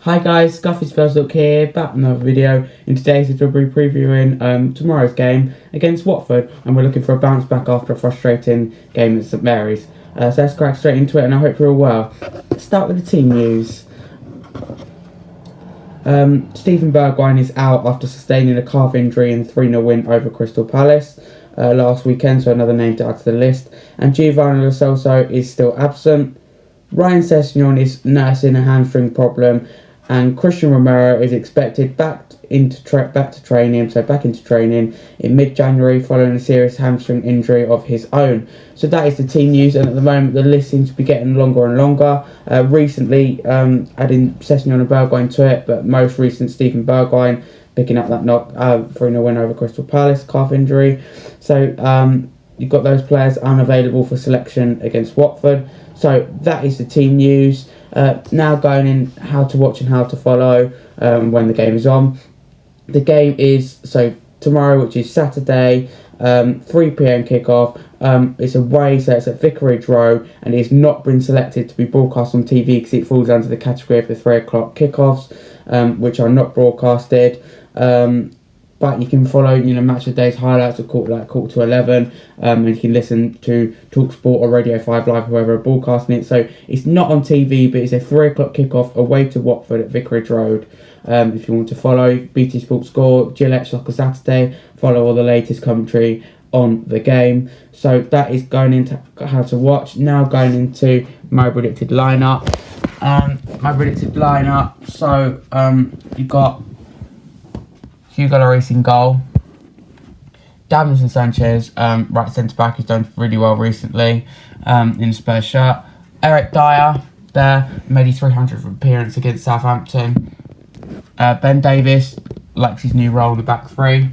Hi guys, Scuffy Spurs Look here, back with another video. In today's video we'll be previewing tomorrow's game against Watford, and we're looking for a bounce back after a frustrating game at St Mary's. So let's crack straight into it, and I hope you're all well. Let's start with the team news. Stephen Bergwijn is out after sustaining a calf injury in 3-0 win over Crystal Palace last weekend, so another name to add to the list. And Giovanni Lo Celso is still absent. Ryan Sessegnon is nursing a hamstring problem, and Christian Romero is expected back into training in mid-January following a serious hamstring injury of his own. So that is the team news, and at the moment the list seems to be getting longer and longer. Recently adding Sessegnon and Bergwijn to it, but most recent Stephen Bergwijn picking up that knock 3-0 win over Crystal Palace, calf injury. So you've got those players unavailable for selection against Watford. So that is the team news. Now going in how to watch and how to follow when the game is on. The game is tomorrow, which is Saturday, 3 PM kickoff. It's away, so it's at Vicarage Road, and it's not been selected to be broadcast on TV because it falls under the category of the 3 o'clock kickoffs, which are not broadcasted. But you can follow, Match of the Day's highlights at quarter to 11, and you can listen to TalkSport or Radio 5 Live, whoever are broadcasting it. So it's not on TV, but it's a 3 o'clock kickoff away to Watford at Vicarage Road. If you want to follow BT Sport Score, Gillette Shocker Saturday, follow all the latest commentary on the game. So that is going into how to watch. Now going into my predicted lineup. So you got Hugo Lloris in goal. Davinson Sanchez, right centre back, who's done really well recently in a Spurs shirt. Eric Dyer there, made his 300th appearance against Southampton. Ben Davies likes his new role in the back three.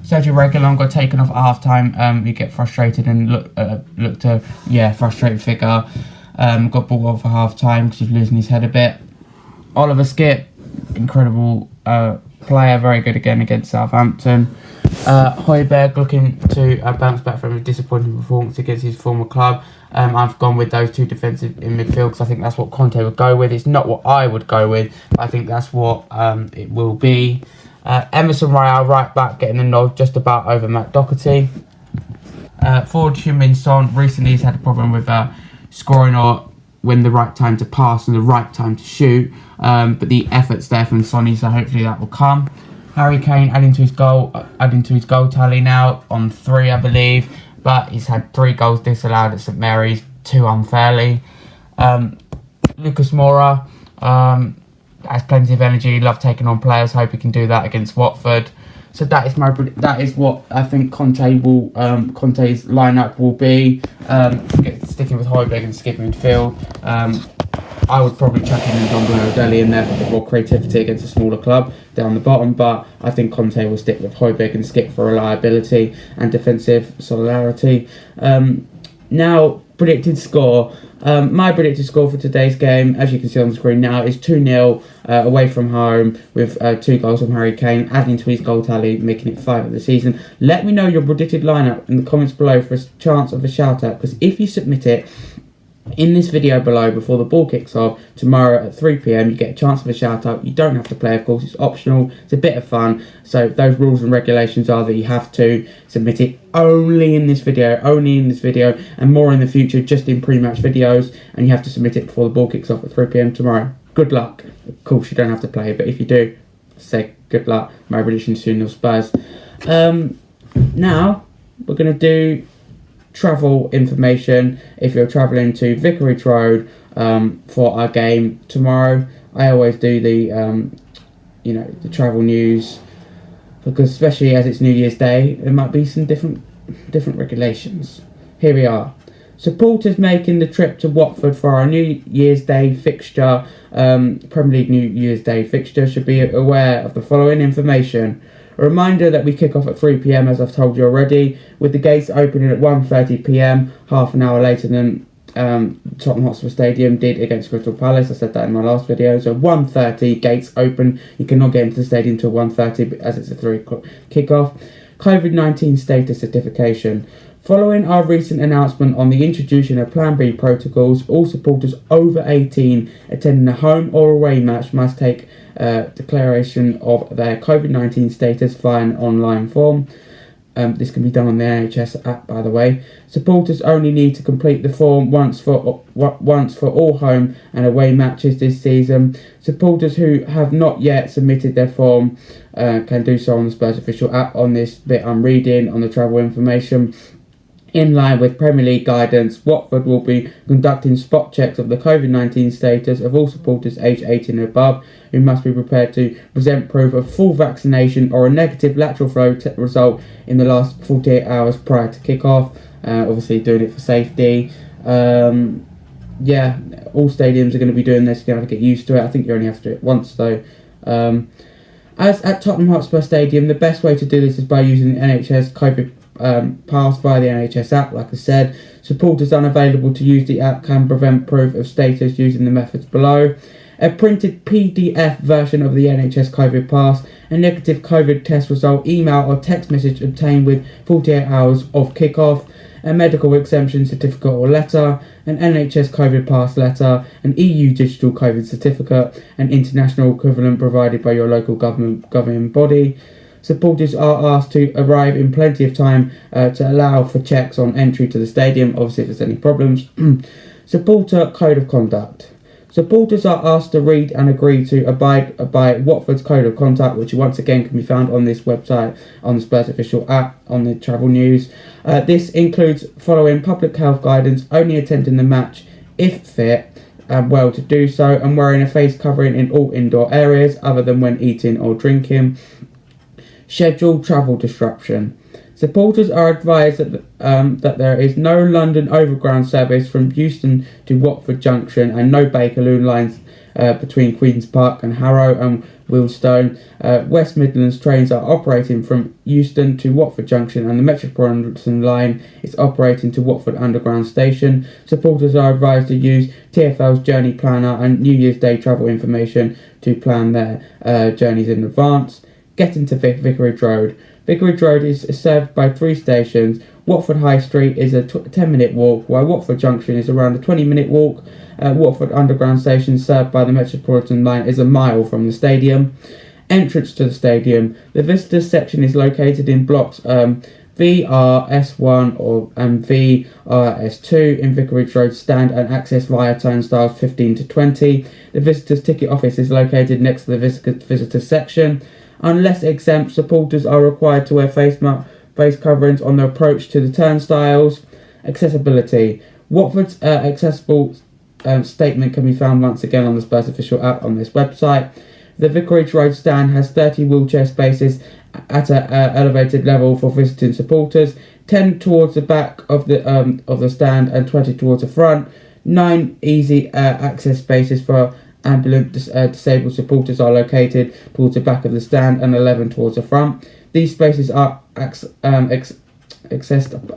Sergio Reguilón got taken off at half time. You get frustrated and look to frustrated figure. Got brought off for half time because he's losing his head a bit. Oliver Skipp, incredible player, very good again against Southampton. Højbjerg looking to bounce back from a disappointing performance against his former club. I've gone with those two defensive in midfield because I think that's what Conte would go with. It's not what I would go with, but I think that's what it will be. Emerson Royal, right back, getting a nod just about over Matt Doherty. Forward Heung-min Son, recently he's had a problem with scoring or when the right time to pass and the right time to shoot, but the effort's there from Sonny, so hopefully that will come. Harry Kane adding to his goal tally now on 3, I believe, but he's had 3 goals disallowed at St Mary's, 2 unfairly. Lucas Moura has plenty of energy, love taking on players, hope he can do that against Watford. So that is what I think Conte's lineup will be. Sticking with Højbjerg and Skipp midfield. I would probably chuck in John Blair in there for a bit more creativity against a smaller club down the bottom, but I think Conte will stick with Højbjerg and Skipp for reliability and defensive solidarity. Now, predicted score. My predicted score for today's game, as you can see on the screen now, is 2-0 away from home with 2 goals from Harry Kane, adding to his goal tally, making it 5 of the season. Let me know your predicted lineup in the comments below for a chance of a shout out, because if you submit it in this video below before the ball kicks off tomorrow at 3 PM, you get a chance of a shout out. You don't have to play, of course, it's optional, it's a bit of fun. So those rules and regulations are that you have to submit it only in this video, and more in the future, just in pre-match videos, and you have to submit it before the ball kicks off at 3 PM tomorrow. Good luck. Of course, you don't have to play, but if you do, say good luck. My prediction is 2-0 Spurs. Now we're going to do travel information. If you're travelling to Vicarage Road for our game tomorrow, I always do the the travel news, because especially as it's New Year's Day, there might be some different regulations. Here we are. Supporters making the trip to Watford for our New Year's Day fixture, Premier League New Year's Day fixture, should be aware of the following information. A reminder that we kick off at 3 PM, as I've told you already, with the gates opening at 1:30 PM, half an hour later than Tottenham Hotspur Stadium did against Crystal Palace. I said that in my last video. So 1:30, gates open. You cannot get into the stadium until 1:30 as it's a 3 o'clock kickoff. COVID-19 status certification. Following our recent announcement on the introduction of Plan B protocols, all supporters over 18 attending a home or away match must take declaration of their COVID-19 status via an online form. This can be done on the NHS app, by the way. Supporters only need to complete the form once for all home and away matches this season. Supporters who have not yet submitted their form can do so on the Spurs official app. On this bit I'm reading on the travel information. In line with Premier League guidance, Watford will be conducting spot checks of the COVID-19 status of all supporters aged 18 and above, who must be prepared to present proof of full vaccination or a negative lateral flow result in the last 48 hours prior to kick-off. Obviously doing it for safety. All stadiums are going to be doing this. You're going to have to get used to it. I think you only have to do it once though. As at Tottenham Hotspur Stadium, the best way to do this is by using the NHS COVID pass via the NHS app. Like I said, supporters unavailable to use the app can present proof of status using the methods below: a printed PDF version of the NHS COVID pass, a negative COVID test result, email or text message obtained with 48 hours of kick-off, a medical exemption certificate or letter, an NHS COVID pass letter, an EU digital COVID certificate, an international equivalent provided by your local governing body. Supporters are asked to arrive in plenty of time to allow for checks on entry to the stadium, obviously if there's any problems. Supporter Code of Conduct. Supporters are asked to read and agree to abide by Watford's Code of Conduct, which once again can be found on this website, on the Spurs official app, on the travel news. This includes following public health guidance, only attending the match if fit and well to do so, and wearing a face covering in all indoor areas other than when eating or drinking. Scheduled travel disruption. Supporters are advised that there is no London Overground service from Euston to Watford Junction and no Bakerloo lines between Queen's Park and Harrow and Wealdstone. West Midlands trains are operating from Euston to Watford Junction, and the Metropolitan line is operating to Watford Underground Station. Supporters are advised to use TfL's Journey Planner and New Year's Day travel information to plan their journeys in advance. Getting to Vicarage Road. Vicarage Road is served by 3 stations. Watford High Street is a 10-minute walk, while Watford Junction is around a 20-minute walk. Watford Underground Station, served by the Metropolitan line, is a mile from the stadium. Entrance to the stadium. The visitors section is located in blocks VRS1 and VRS2 in Vicarage Road stand and access via turnstiles 15 to 20. The visitors ticket office is located next to the visitor section. Unless exempt, supporters are required to wear face coverings on the approach to the turnstiles. Accessibility. Watford's accessible statement can be found once again on the Spurs official app on this website. The Vicarage Road stand has 30 wheelchair spaces at an elevated level for visiting supporters, 10 towards the back of the stand and 20 towards the front. 9 easy access spaces for ambulant disabled supporters are located towards the back of the stand and 11 towards the front. These spaces are accessed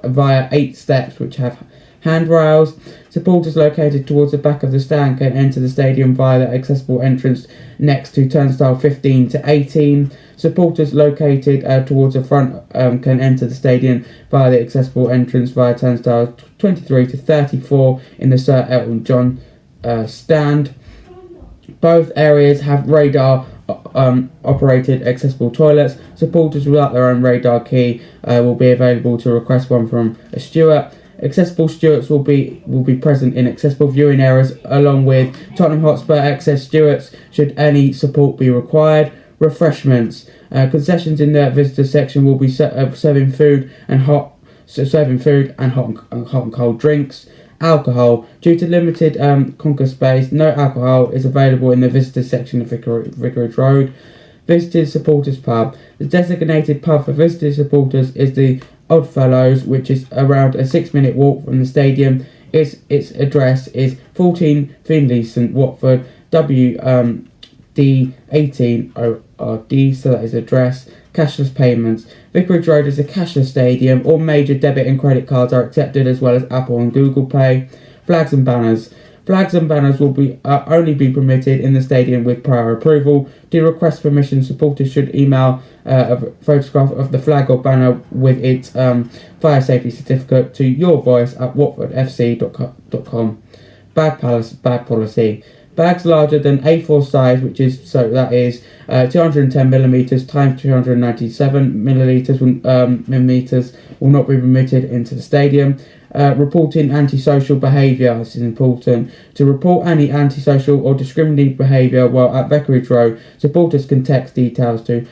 via 8 steps which have handrails. Supporters located towards the back of the stand can enter the stadium via the accessible entrance next to turnstile 15 to 18. Supporters located towards the front can enter the stadium via the accessible entrance via turnstiles 23 to 34 in the Sir Elton John stand. Both areas have radar operated accessible toilets. Supporters without their own radar key will be available to request one from a steward. Accessible stewards will be present in accessible viewing areas along with Tottenham Hotspur access stewards should any support be required. Refreshments. Concessions in the visitor section will be serving food and hot and cold drinks. Alcohol. Due to limited concourse space, no alcohol is available in the visitor section of Vicarage Road. Visitors Supporters Pub. The designated pub for visitor supporters is the Oddfellows, which is around a 6-minute walk from the stadium. Its address is 14 Finlayson, Watford, D18 ORD, so that is address. Cashless payments. Vicarage Road is a cashless stadium. All major debit and credit cards are accepted, as well as Apple and Google Pay. Flags and banners. Flags and banners will be only be permitted in the stadium with prior approval. To request permission, supporters should email a photograph of the flag or banner with its fire safety certificate to yourvoice@watfordfc.com. Bag policy. Bags larger than A4 size, that is 210 millimeters times 297 millimeters will not be permitted into the stadium. Reporting antisocial behaviour. This is important. To report any antisocial or discriminating behaviour while at Vicarage Road, supporters can text details to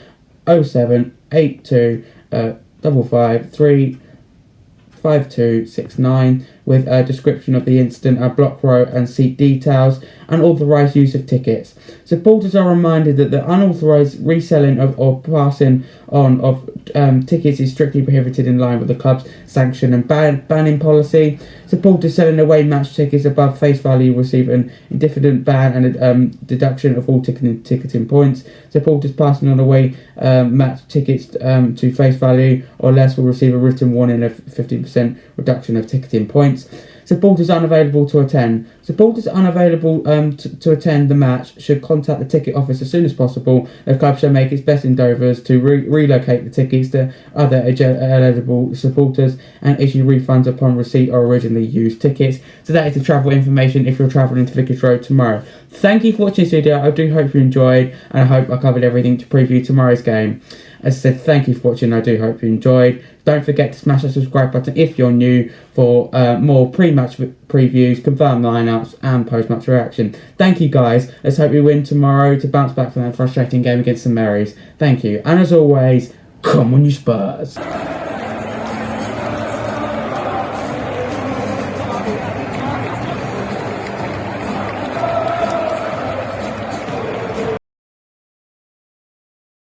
0782 553 5269 with a description of the incident, a block row and seat details, and authorised use of tickets. Supporters are reminded that the unauthorised reselling or passing on of tickets is strictly prohibited in line with the club's sanction and banning policy. Supporters selling away match tickets above face value will receive an indefinite ban and a deduction of all ticketing points. Supporters passing on away match tickets to face value or less will receive a written warning of 15% reduction of ticketing points. Supporters unavailable to attend. Supporters unavailable to attend the match should contact the ticket office as soon as possible. The club shall make its best endeavours to relocate the tickets to other eligible supporters and issue refunds upon receipt of originally used tickets. So that is the travel information if you're travelling to Vicarage Road tomorrow. Thank you for watching this video. I do hope you enjoyed, and I hope I covered everything to preview tomorrow's game. As I said, thank you for watching. I do hope you enjoyed. Don't forget to smash that subscribe button if you're new for more pre-match previews, confirmed lineups, and post-match reaction. Thank you, guys. Let's hope we win tomorrow to bounce back from that frustrating game against St Mary's. Thank you. And as always, come on, you Spurs.